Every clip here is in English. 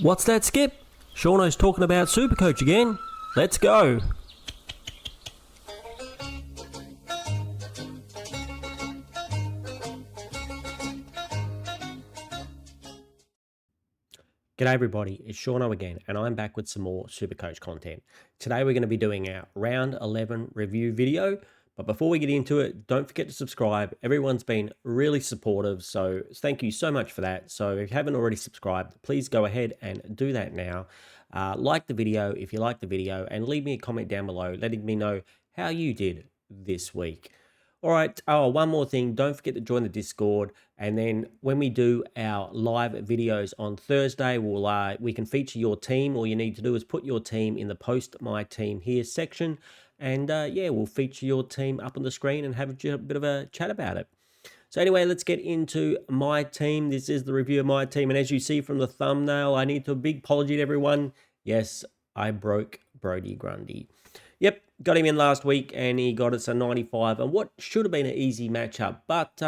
What's that, Skip? Shauno's talking about Supercoach again. Let's go. G'day everybody, it's Shauno again, and I'm back with some more Supercoach content. Today we're going to be doing our Round 11 review video, but before we get into it, don't forget to subscribe. Everyone's been really supportive, so thank you so much for that. So if you haven't already subscribed, please go ahead and do that now. Like the video if you like the video, and leave me a comment down below letting me know how you did this week. All right, one more thing, don't forget to join the Discord, and then when we do our live videos on Thursday, we can feature your team. All you need to do is put your team in the Post My Team Here section, and yeah, we'll feature your team up on the screen and have a bit of a chat about it. So anyway, let's get into my team. This is the review of my team, and as you see from the thumbnail, I need to a big apology to everyone. Yes, I broke Brodie Grundy. Yep, got him in last week and he got us a 95 and what should have been an easy matchup, but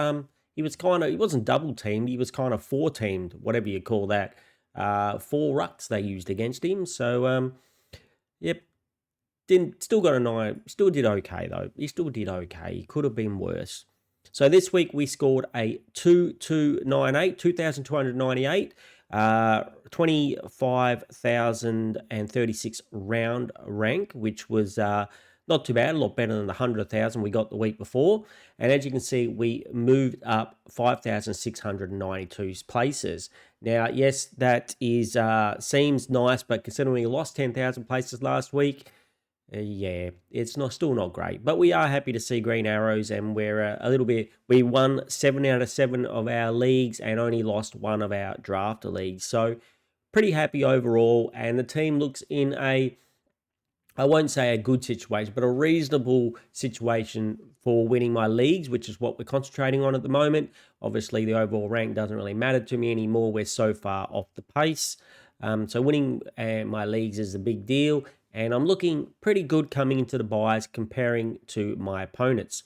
he wasn't double teamed, he was kind of four teamed, whatever you call that. 4 rucks they used against him, so yep, still got a 9, still did okay though. He still did okay, he could have been worse. So this week we scored a 2,298, 25,036 round rank, which was not too bad, a lot better than the 100,000 we got the week before. And as you can see, we moved up 5,692 places. Now, yes, that is seems nice, but considering we lost 10,000 places last week, yeah, it's still not great, but we are happy to see green arrows, and we're we won 7 out of 7 of our leagues and only lost 1 of our draft leagues, so pretty happy overall. And the team looks in I won't say a good situation, but a reasonable situation for winning my leagues, which is what we're concentrating on at the moment. Obviously the overall rank doesn't really matter to me anymore, we're so far off the pace. So winning my leagues is a big deal, and I'm looking pretty good coming into the buys comparing to my opponents.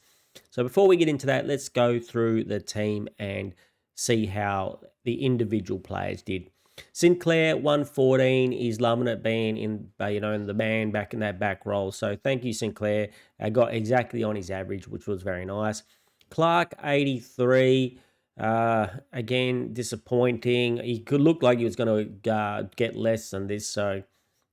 So before we get into that, let's go through the team and see how the individual players did. Sinclair 114 is loving it being in the man back in that back role. So thank you, Sinclair. Got exactly on his average, which was very nice. Clark 83. Again, disappointing. He could look like he was going to get less than this, so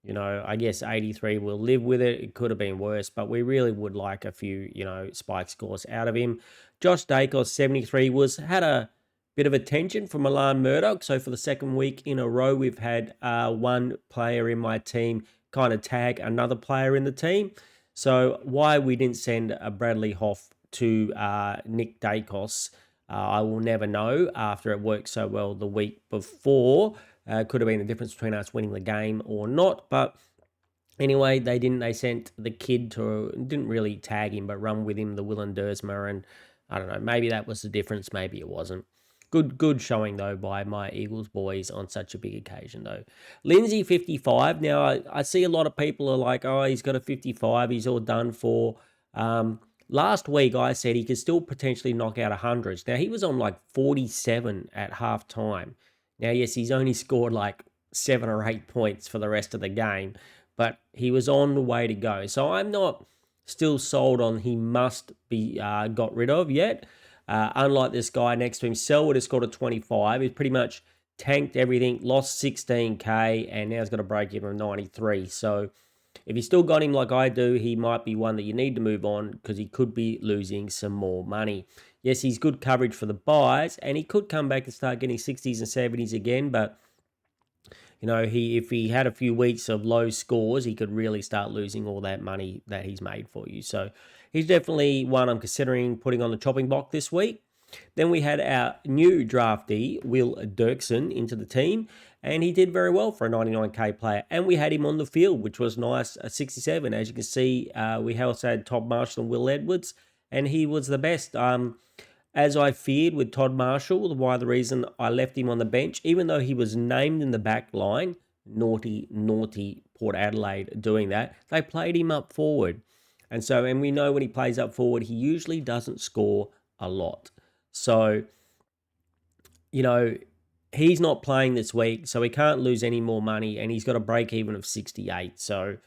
I guess 83 will live with it. It could have been worse, but we really would like a few, spike scores out of him. Josh Dacos 73 had a bit of attention from Milan Murdoch. So for the second week in a row, we've had one player in my team kind of tag another player in the team. So why we didn't send a Bradley Hoff to Nick Dacos, I will never know after it worked so well the week before. Could have been the difference between us winning the game or not. But anyway, they didn't. They sent the kid didn't really tag him, but run with him, the Willen Dersmer. And I don't know, maybe that was the difference. Maybe it wasn't. Good showing, though, by my Eagles boys on such a big occasion, though. Lindsay, 55. Now, I see a lot of people are like, oh, he's got a 55. He's all done for. Last week, I said he could still potentially knock out 100s. Now, he was on like 47 at halftime. Now, yes, he's only scored like 7 or 8 points for the rest of the game, but he was on the way to go. So I'm not still sold on he must be got rid of yet. Unlike this guy next to him, Selwood has scored a 25. He's pretty much tanked everything, lost 16K, and now he's got a break even of 93. So if you still got him like I do, he might be one that you need to move on because he could be losing some more money. Yes, he's good coverage for the buys, and he could come back and start getting 60s and 70s again, but if he had a few weeks of low scores, he could really start losing all that money that he's made for you. So he's definitely one I'm considering putting on the chopping block this week. Then we had our new draftee, Will Dirksen, into the team, and he did very well for a 99k player. And we had him on the field, which was nice, a 67. As you can see, we also had Todd Marshall and Will Edwards, and he was the best. As I feared with Todd Marshall, the reason I left him on the bench, even though he was named in the back line, naughty Port Adelaide doing that, they played him up forward. And we know when he plays up forward, he usually doesn't score a lot. So, he's not playing this week, so he can't lose any more money, and he's got a break even of 68. So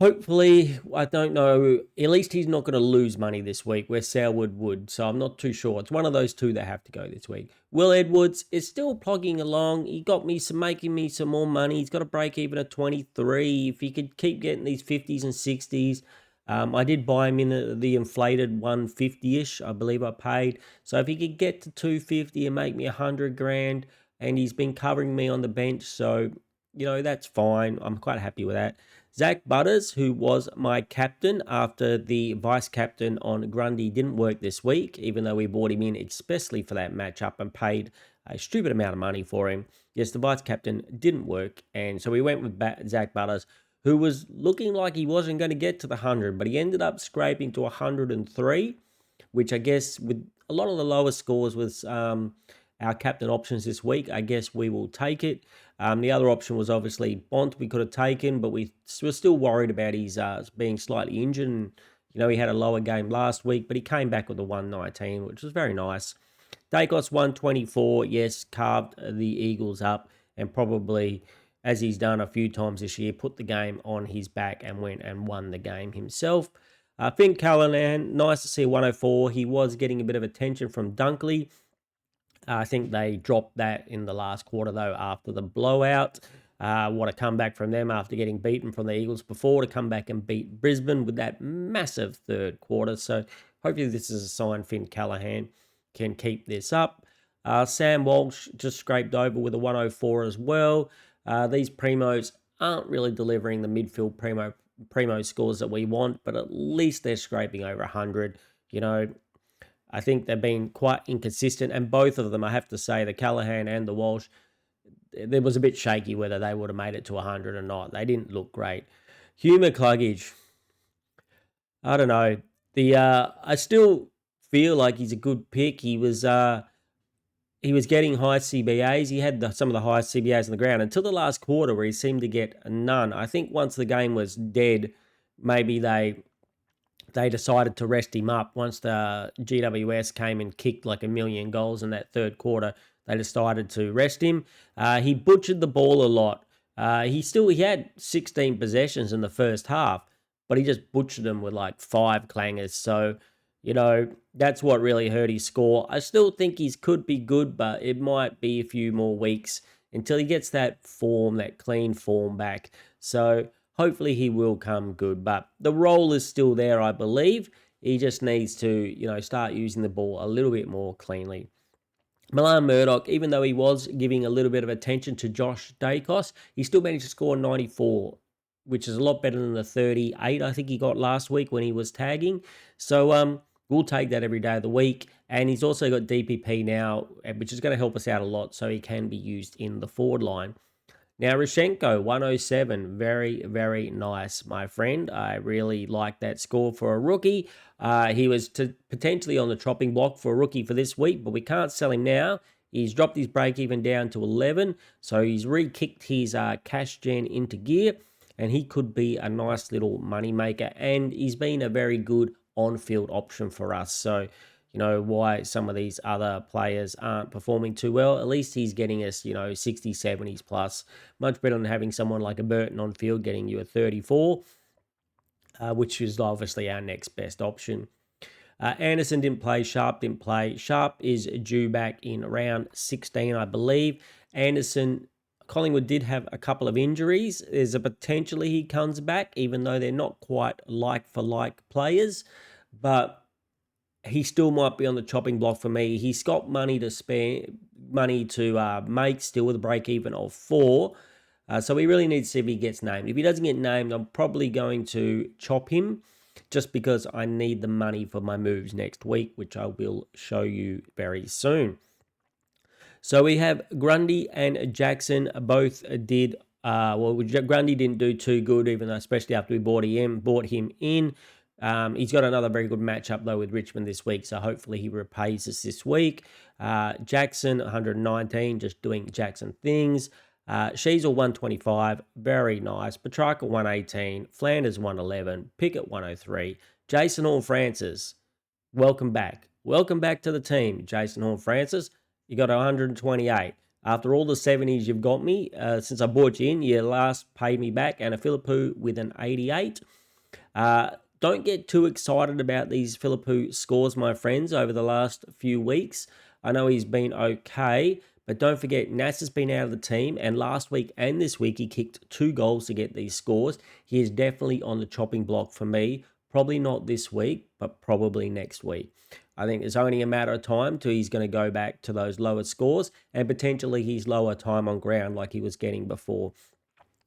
hopefully, I don't know. At least he's not going to lose money this week, where Selwood would. So I'm not too sure. It's one of those two that have to go this week. Will Edwards is still plugging along. He got me making me some more money. He's got a break even at 23. If he could keep getting these 50s and 60s, I did buy him in the inflated 150-ish. I believe I paid. So if he could get to 250 and make me 100 grand, and he's been covering me on the bench, so that's fine. I'm quite happy with that. Zach Butters, who was my captain after the vice captain on Grundy didn't work this week, even though we bought him in especially for that matchup and paid a stupid amount of money for him. Yes, the vice captain didn't work, and so we went with Zach Butters, who was looking like he wasn't going to get to the 100, but he ended up scraping to 103, which I guess with a lot of the lower scores was our captain options this week, I guess we will take it. The other option was obviously Bont we could have taken, but we were still worried about his being slightly injured. And, he had a lower game last week, but he came back with a 119, which was very nice. Dacos 124, yes, carved the Eagles up and probably, as he's done a few times this year, put the game on his back and went and won the game himself. Finn Callanan, nice to see 104. He was getting a bit of attention from Dunkley. I think they dropped that in the last quarter, though, after the blowout. What a comeback from them after getting beaten from the Eagles before to come back and beat Brisbane with that massive third quarter. So hopefully this is a sign Finn Callahan can keep this up. Sam Walsh just scraped over with a 104 as well. These primos aren't really delivering the midfield primo scores that we want, but at least they're scraping over 100. I think they've been quite inconsistent, and both of them, I have to say, the Callahan and the Walsh, there was a bit shaky whether they would have made it to 100 or not. They didn't look great. Hugh McCluggage, I don't know. I still feel like he's a good pick. He was getting high CBAs. He had some of the highest CBAs on the ground until the last quarter where he seemed to get none. I think once the game was dead, maybe they decided to rest him up. Once the GWS came and kicked like a million goals in that third quarter, they decided to rest him. He butchered the ball a lot. He had 16 possessions in the first half, but he just butchered them with like 5 clangers. So, that's what really hurt his score. I still think he could be good, but it might be a few more weeks until he gets that clean form back. So hopefully he will come good, but the role is still there, I believe. He just needs to, start using the ball a little bit more cleanly. Milan Murdoch, even though he was giving a little bit of attention to Josh Dacos, he still managed to score 94, which is a lot better than the 38 I think he got last week when he was tagging. So we'll take that every day of the week. And he's also got DPP now, which is going to help us out a lot, so he can be used in the forward line. Now, Rishenko, 107, very, very nice, my friend. I really like that score for a rookie. He was potentially on the chopping block for a rookie for this week, but we can't sell him now. He's dropped his break even down to 11, so he's re-kicked his cash gen into gear, and he could be a nice little money maker, and he's been a very good on-field option for us. So, why some of these other players aren't performing too well. At least he's getting us, 60s, 70s plus. Much better than having someone like a Burton on field getting you a 34, which is obviously our next best option. Anderson didn't play. Sharp didn't play. Sharp is due back in round 16, I believe. Anderson, Collingwood did have a couple of injuries. There's a potentially he comes back, even though they're not quite like-for-like players. But he still might be on the chopping block for me. He's got money to spare, money to make still with a break even of 4. So we really need to see if he gets named. If he doesn't get named, I'm probably going to chop him just because I need the money for my moves next week, which I will show you very soon. So we have Grundy and Jackson both did Grundy didn't do too good, even though, especially after we bought him in. He's got another very good matchup, though, with Richmond this week, so hopefully he repays us this week. Jackson, 119, just doing Jackson things. Sheasel, 125, very nice. Petrarca, 118. Flanders, 111. Pickett, 103. Jason Horne-Francis, welcome back. Welcome back to the team, Jason Horne-Francis. you got 128. After all the 70s you've got me, since I brought you in, you last paid me back, and a Philippou with an 88. Don't get too excited about these Philippou scores, my friends, over the last few weeks. I know he's been okay, but don't forget, Nas has been out of the team, and last week and this week he kicked 2 goals to get these scores. He is definitely on the chopping block for me. Probably not this week, but probably next week. I think it's only a matter of time till he's going to go back to those lower scores and potentially his lower time on ground like he was getting before.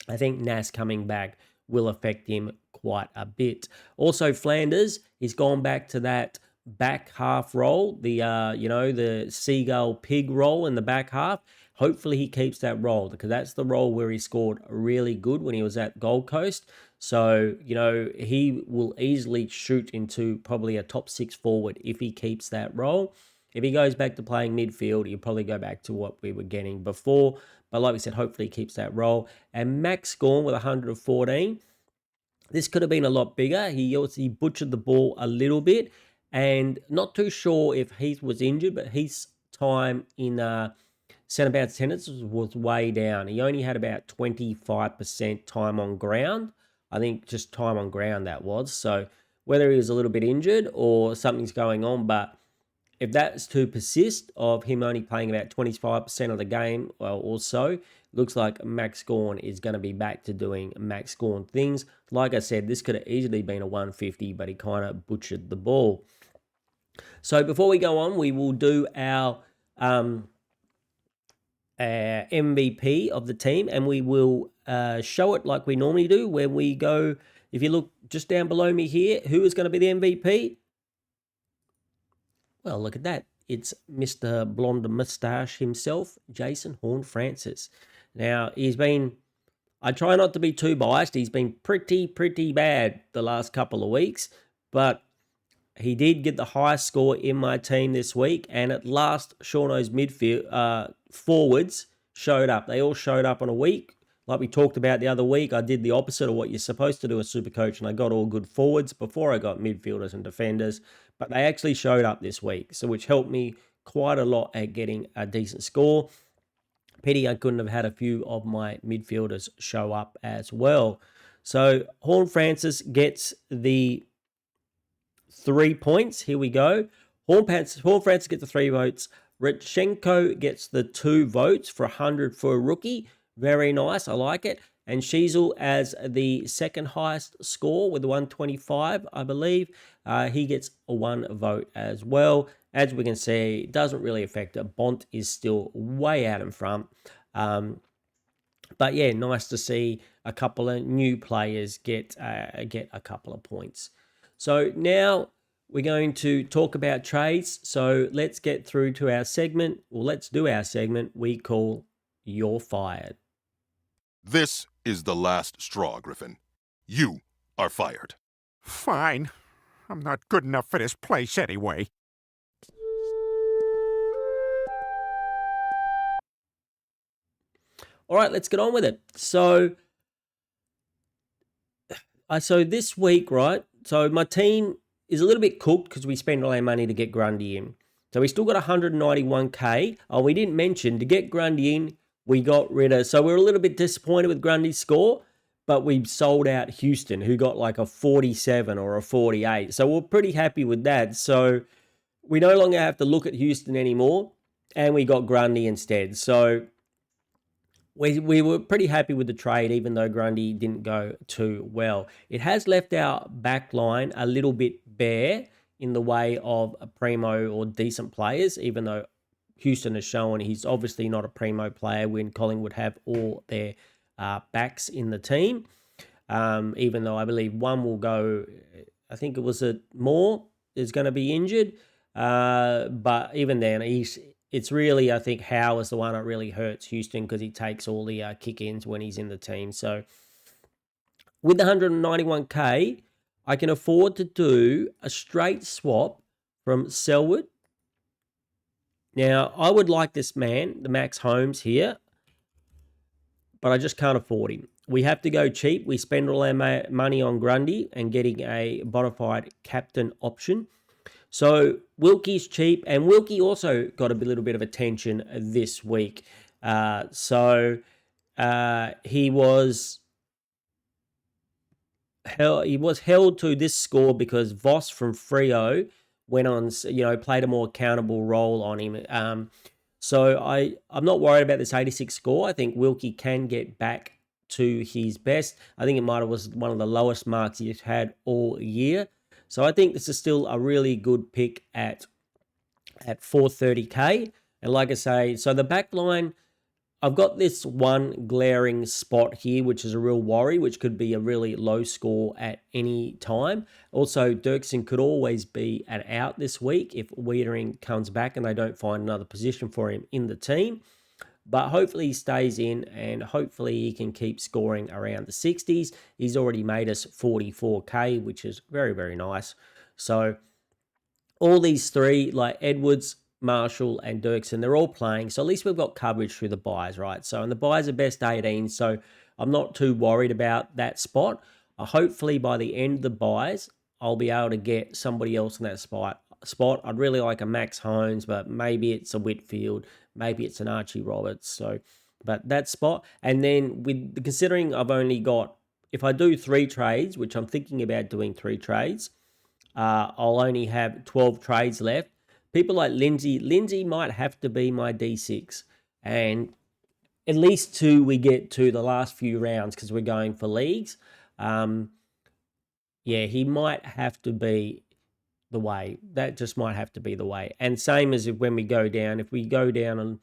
I think Nas coming back will affect him quite a bit. Also, Flanders, he's gone back to that back half role, the seagull pig role in the back half. Hopefully he keeps that role, because that's the role where he scored really good when he was at Gold Coast. So, he will easily shoot into probably a top 6 forward if he keeps that role. If he goes back to playing midfield, he'll probably go back to what we were getting before. But like we said, hopefully he keeps that role. And Max Gawn with 114. This could have been a lot bigger. He butchered the ball a little bit. And not too sure if Heath was injured, but Heath's time in centre bounce attendance was way down. He only had about 25% time on ground. I think just time on ground that was. So whether he was a little bit injured or something's going on, but if that's to persist of him only playing about 25% of the game or so, looks like Max Gawn is going to be back to doing Max Gawn things. Like I said, this could have easily been a 150, but he kind of butchered the ball. So before we go on, we will do our MVP of the team, and we will show it like we normally do, where we go, if you look just down below me here, who is going to be the MVP? Well, look at that. It's Mr. Blonde Moustache himself, Jason Horne-Francis. Now, I try not to be too biased. He's been pretty bad the last couple of weeks, but he did get the highest score in my team this week, and at last, Shauno's midfield forwards showed up. They all showed up on a week. Like we talked about the other week, I did the opposite of what you're supposed to do as Supercoach, and I got all good forwards before I got midfielders and defenders, but they actually showed up this week, so which helped me quite a lot at getting a decent score. Pity I couldn't have had a few of my midfielders show up as well. So Horne-Francis gets the 3 points. Here we go. Horne-Francis gets the 3 votes. Richenko gets the 2 votes for 100 for a rookie. Very nice. I like it. And Sheasel as the second highest score with 125, I believe. He gets a 1 vote as well. As we can see, it doesn't really affect it. Bont is still way out in front. But yeah, nice to see a couple of new players get a couple of points. So now we're going to talk about trades. So let's get through to our segment. Well, let's do our segment we call You're Fired. This is the last straw, Griffin. You are fired. Fine. I'm not good enough for this place anyway. All right, let's get on with it. So this week, right? So my team is a little bit cooked because we spent all our money to get Grundy in. So we still got 191k. Oh, we didn't mention to get Grundy in, we got rid of. So we were a little bit disappointed with Grundy's score, but we sold out Houston, who got like a 47 or a 48. So we're pretty happy with that. So we no longer have to look at Houston anymore, and we got Grundy instead. So we were pretty happy with the trade, even though Grundy didn't go too well. It has left our back line a little bit bare in the way of a primo or decent players, even though Houston has shown he's obviously not a primo player when Collingwood have all their backs in the team. Even though I believe one will go, I think it was Moore is going to be injured. But even then, it's really, I think, Howe is the one that really hurts Houston because he takes all the kick-ins when he's in the team. So with the 191k, I can afford to do a straight swap from Selwood. Now, I would like this man, the Max Holmes here, but I just can't afford him. We have to go cheap. We spend all our money on Grundy and getting a bona fide captain option. So Wilkie's cheap, and Wilkie also got a little bit of attention this week. He was held to this score because Voss from Frio went on, played a more accountable role on him. I'm not worried about this 86 score. I think Wilkie can get back to his best. I think it might have was one of the lowest marks he's had all year. So I think this is still a really good pick at 430k. And like I say, so the back line, I've got this one glaring spot here, which is a real worry, which could be a really low score at any time. Also, Dirksen could always be an out this week if Wiedering comes back and they don't find another position for him in the team. But hopefully he stays in, and hopefully he can keep scoring around the 60s. He's already made us 44k, which is very, very nice. So all these three, like Edwards, Marshall, and Dirksen, they're all playing. So at least we've got coverage through the buys, right? So, and the buys are best 18. So I'm not too worried about that spot. Hopefully by the end of the buys, I'll be able to get somebody else in that spot. I'd really like a Max Holmes, but maybe it's a Whitfield, maybe it's an Archie Roberts. So, but that spot, and then with considering I've only got, if I do 3 trades, which I'm thinking about doing 3 trades, I'll only have 12 trades left. People like Lindsay might have to be my D6, and at least 2 we get to the last few rounds because we're going for leagues. He might have to be the way. That just might have to be the way. And same as when we go down. If we go down and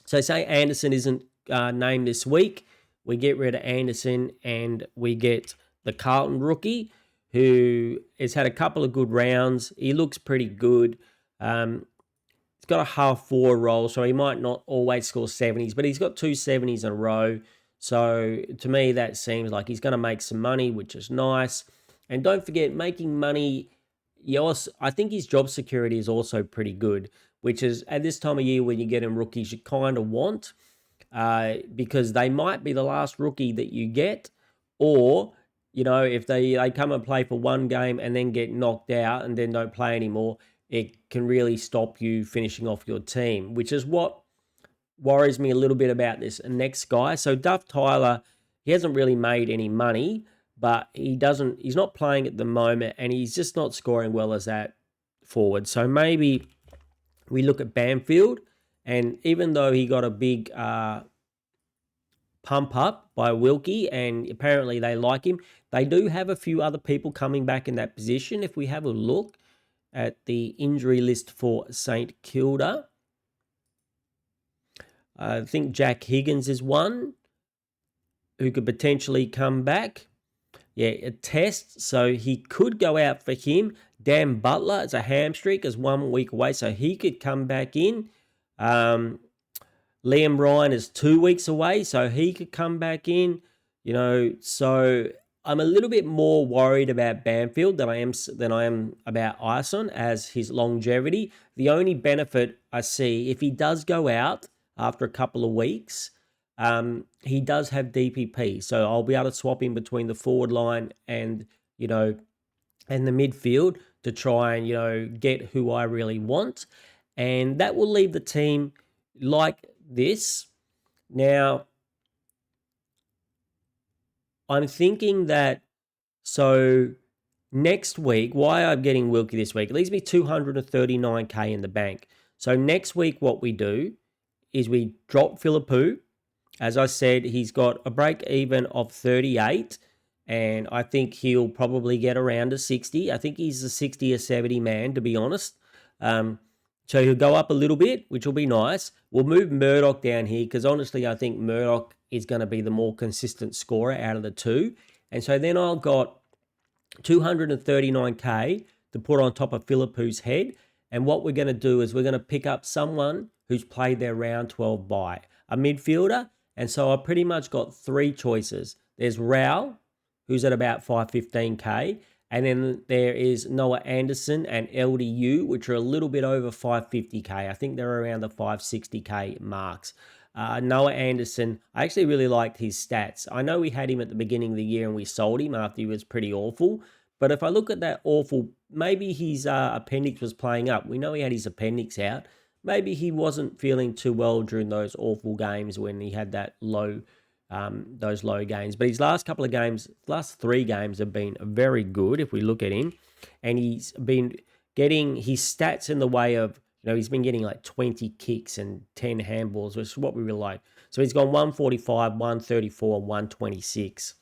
so say Anderson isn't named this week, we get rid of Anderson and we get the Carlton rookie who has had a couple of good rounds. He looks pretty good. He's got a half forward role, so he might not always score 70s, but he's got 2 70s in a row. So to me, that seems like he's going to make some money, which is nice. And don't forget, making money, I think his job security is also pretty good, which is at this time of year when you get in rookies, you kind of want, because they might be the last rookie that you get, or if they come and play for one game and then get knocked out and then don't play anymore, it can really stop you finishing off your team, which is what worries me a little bit about this next guy. So Duff Tyler, he hasn't really made any money, but he's not playing at the moment, and he's just not scoring well as that forward. So maybe we look at Bamfield, and even though he got a big pump up by Wilkie, and apparently they like him, they do have a few other people coming back in that position. If we have a look at the injury list for St Kilda, I think Jack Higgins is one who could potentially come back. A test, so he could go out for him. Dan Butler is a hamstring, is 1 week away, so he could come back in. Liam Ryan is 2 weeks away, so he could come back in. So I'm a little bit more worried about Bamfield than I am about Ison as his longevity. The only benefit I see, if he does go out after a couple of weeks, he does have DPP, so I'll be able to swap in between the forward line and the midfield to try and get who I really want, and that will leave the team like this. Now, I'm thinking that next week, why I'm getting Wilkie this week, it leaves me 239k in the bank. So next week, what we do is we drop Philippou. As I said, he's got a break even of 38, and I think he'll probably get around a 60. I think he's a 60 or 70 man, to be honest. So he'll go up a little bit, which will be nice. We'll move Murdoch down here because honestly, I think Murdoch is going to be the more consistent scorer out of the two. And so then I've got 239k to put on top of Philippou's head. And what we're going to do is we're going to pick up someone who's played their round 12 bye, a midfielder. And so I pretty much got 3 choices. There's Rao, who's at about 515k. And then there is Noah Anderson and LDU, which are a little bit over 550k. I think they're around the 560k marks. Noah Anderson, I actually really liked his stats. I know we had him at the beginning of the year and we sold him after he was pretty awful. But if I look at that awful maybe his appendix was playing up. We know he had his appendix out. Maybe he wasn't feeling too well during those awful games when he had that those low games. But his last couple of games, last 3 games have been very good if we look at him. And he's been getting his stats in the way of, he's been getting like 20 kicks and 10 handballs, which is what we really like. So he's gone 145, 134, 126.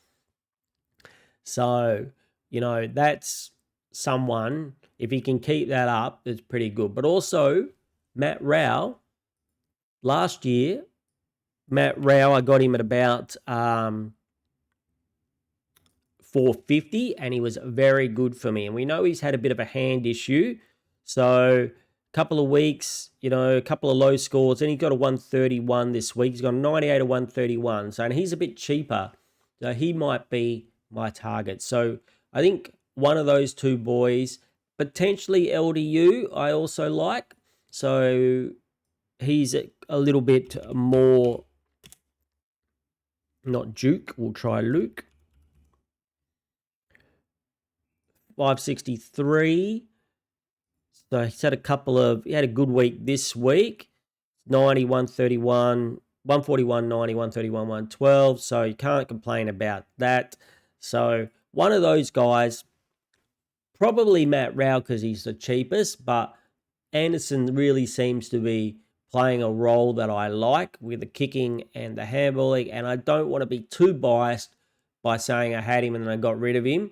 So, that's someone, if he can keep that up, it's pretty good. But also, Matt Rao, last year, I got him at about 450, and he was very good for me. And we know he's had a bit of a hand issue. So, a couple of weeks, a couple of low scores. And he got a 131 this week. He's got a 98, a 131. So, and he's a bit cheaper. So, he might be my target. So, I think one of those 2 boys, potentially LDU, I also like. So, he's a little bit more, not Duke. We'll try Luke. 563. So he's had he had a good week this week. 90, 131, 141, 90, 131, 112. So you can't complain about that. So one of those guys, probably Matt Rao because he's the cheapest, but Anderson really seems to be playing a role that I like with the kicking and the handballing, and I don't want to be too biased by saying I had him and then I got rid of him.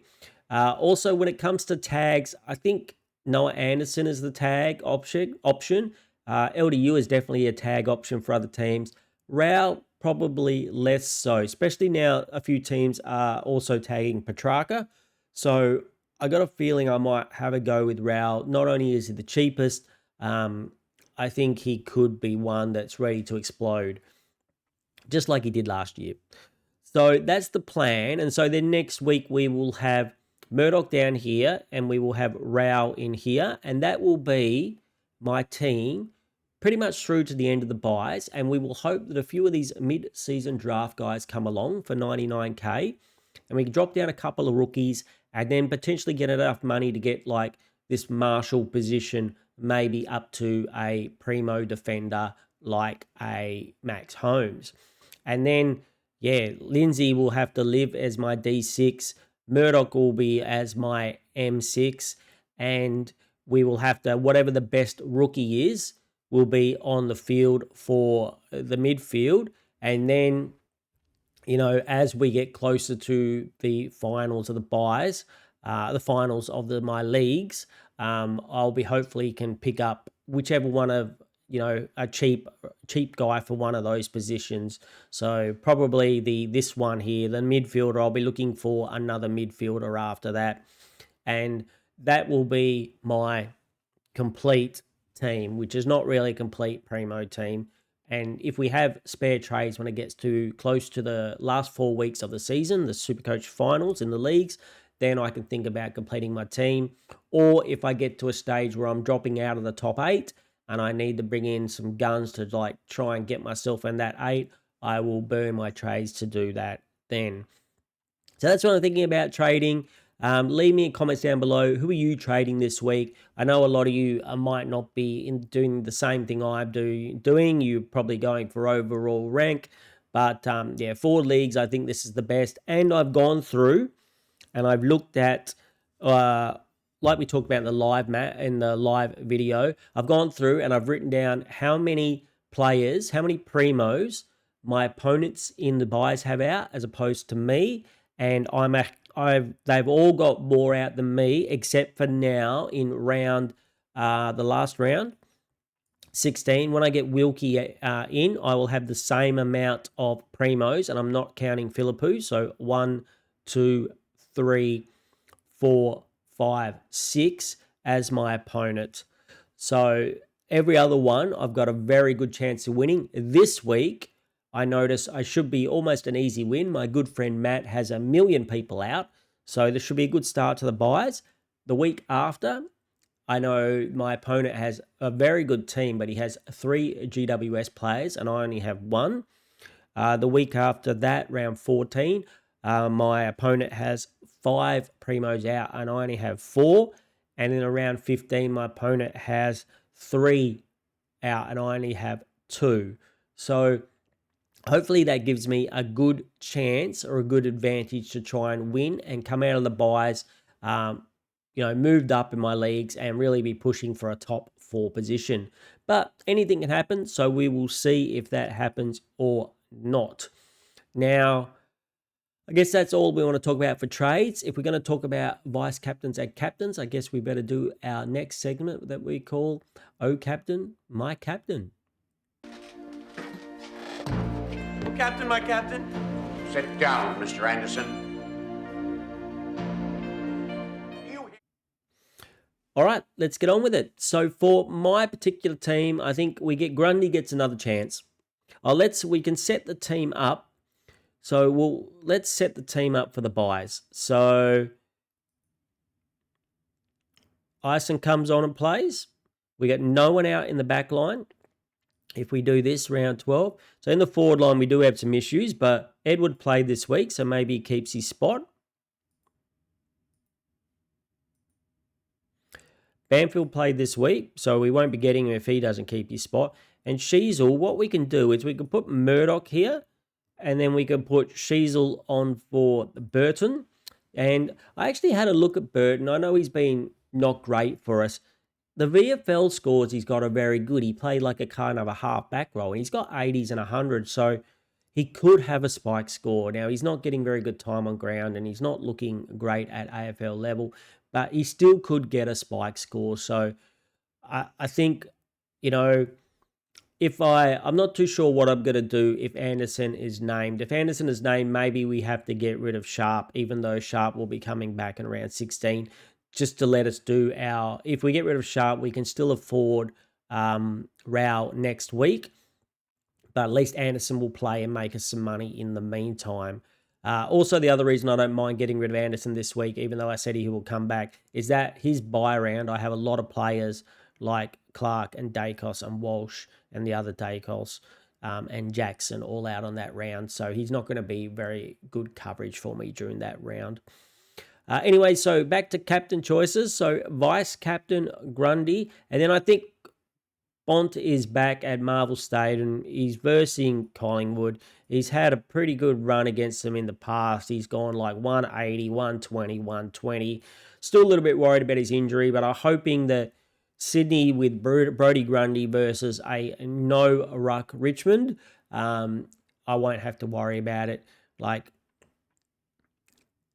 Also, when it comes to tags, I think Noah Anderson is the tag option. LDU is definitely a tag option for other teams. Rao, probably less so, especially now a few teams are also tagging Petrarca. So I got a feeling I might have a go with Rao. Not only is he the cheapest, I think he could be one that's ready to explode, just like he did last year. So that's the plan. And so then next week we will have Murdoch down here and we will have Rao in here. And that will be my team pretty much through to the end of the buys. And we will hope that a few of these mid-season draft guys come along for 99K. And we can drop down a couple of rookies and then potentially get enough money to get like this Marshall position, maybe up to a primo defender like a Max Holmes. And then, Lindsay will have to live as my D6. Murdoch will be as my M6. And we will have to, whatever the best rookie is, will be on the field for the midfield. And then, as we get closer to the finals of the buys, the finals of my leagues, I'll be hopefully can pick up whichever one of, a cheap guy for one of those positions. So probably this one here, the midfielder, I'll be looking for another midfielder after that. And that will be my complete team, which is not really a complete primo team. And if we have spare trades when it gets too close to the last 4 weeks of the season, the Supercoach finals in the leagues, then I can think about completing my team. Or if I get to a stage where I'm dropping out of the top 8 and I need to bring in some guns to like try and get myself in that 8, I will burn my trades to do that then. So that's what I'm thinking about trading. Leave me in comments down below. Who are you trading this week? I know a lot of you might not be doing the same thing I'm doing. You're probably going for overall rank. But for leagues, I think this is the best. And I've gone through and I've looked at, like we talked about in the live video, I've gone through and I've written down how many players, how many primos my opponents in the buys have out as opposed to me. And they've all got more out than me, except for now in the last round, 16. When I get Wilkie in, I will have the same amount of primos, and I'm not counting Philippou. So 1, 2, 3, 4, 5, 6 as my opponent. So every other one, I've got a very good chance of winning. This week, I notice I should be almost an easy win. My good friend Matt has 1 million people out, so this should be a good start to the buys. The week after, I know my opponent has a very good team, but he has 3 GWS players, and I only have 1. The week after that, round 14, my opponent has 5 primos out, and I only have 4. And in around 15, my opponent has 3 out and I only have 2. So hopefully that gives me a good chance or a good advantage to try and win and come out of the buys, moved up in my leagues and really be pushing for a top 4 position. But anything can happen, so we will see if that happens or not. Now, I guess that's all we want to talk about for trades. If we're going to talk about vice captains and captains, I guess we better do our next segment that we call Oh Captain, My Captain. Captain, my captain. Sit down, Mr. Anderson. All right, let's get on with it. So for my particular team, I think Grundy gets another chance. We can set the team up. So let's set the team up for the buys. So Ison comes on and plays. We get no one out in the back line. If we do this round 12. So in the forward line, we do have some issues, but Edward played this week, so maybe he keeps his spot. Banfield played this week, so we won't be getting him if he doesn't keep his spot. And Sheasel, what we can do is we can put Murdoch here, and then we can put Sheasel on for Burton. And I actually had a look at Burton. I know he's been not great for us. The VFL scores he's got are very good. He played like a kind of a half back role. He's got 80s and 100s, so he could have a spike score. Now, he's not getting very good time on ground, and he's not looking great at AFL level, but he still could get a spike score. So I think, I'm not too sure what I'm going to do if Anderson is named. If Anderson is named, maybe we have to get rid of Sharp, even though Sharp will be coming back in around 16, just to let us do if we get rid of Sharp, we can still afford Rao next week, but at least Anderson will play and make us some money in the meantime. Also, the other reason I don't mind getting rid of Anderson this week, even though I said he will come back, is that his buy round, I have a lot of players like Clark and Dacos and Walsh and the other Dacos and Jackson all out on that round. So he's not going to be very good coverage for me during that round. Anyway, so back to captain choices. So vice captain Grundy, and then I think Bont is back at Marvel Stadium. He's versing Collingwood. He's had a pretty good run against them in the past. He's gone like 180, 120, 120. Still a little bit worried about his injury, but I'm hoping that Sydney with Brodie Grundy versus a no-ruck Richmond, I won't have to worry about it. Like,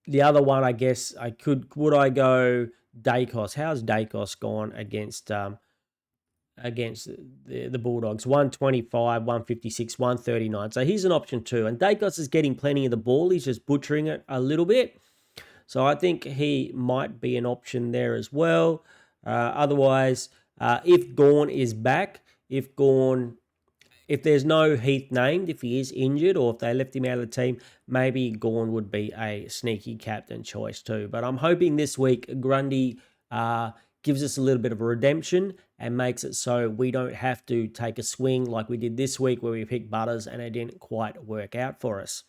the other one, I guess would I go Dacos? How's Dacos gone against the Bulldogs? 125, 156, 139. So he's an option too. And Dacos is getting plenty of the ball. He's just butchering it a little bit. So I think he might be an option there as well. Otherwise, if Gawn is back, if there's no Heath named, if he is injured or if they left him out of the team, maybe Gawn would be a sneaky captain choice too. But I'm hoping this week Grundy gives us a little bit of a redemption and makes it so we don't have to take a swing like we did this week where we picked Butters and it didn't quite work out for us.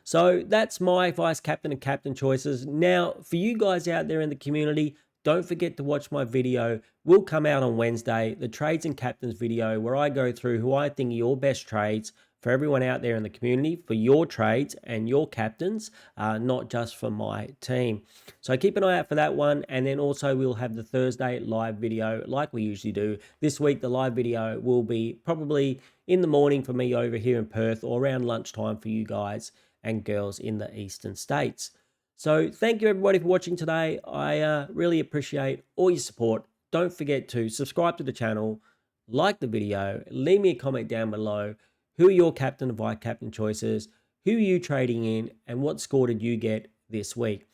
So that's my vice captain and captain choices. Now, for you guys out there in the community, don't forget to watch my video. Will come out on Wednesday, the trades and captains video, where I go through who I think are your best trades for everyone out there in the community, for your trades and your captains, not just for my team. So keep an eye out for that one. And then also we'll have the Thursday live video like we usually do. This week, the live video will be probably in the morning for me over here in Perth or around lunchtime for you guys and girls in the eastern states. So thank you everybody for watching today. I really appreciate all your support. Don't forget to subscribe to the channel, like the video, leave me a comment down below. Who are your captain and vice captain choices? Who are you trading in? And what score did you get this week?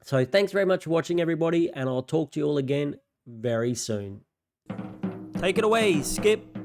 So thanks very much for watching everybody, and I'll talk to you all again very soon. Take it away, Skip.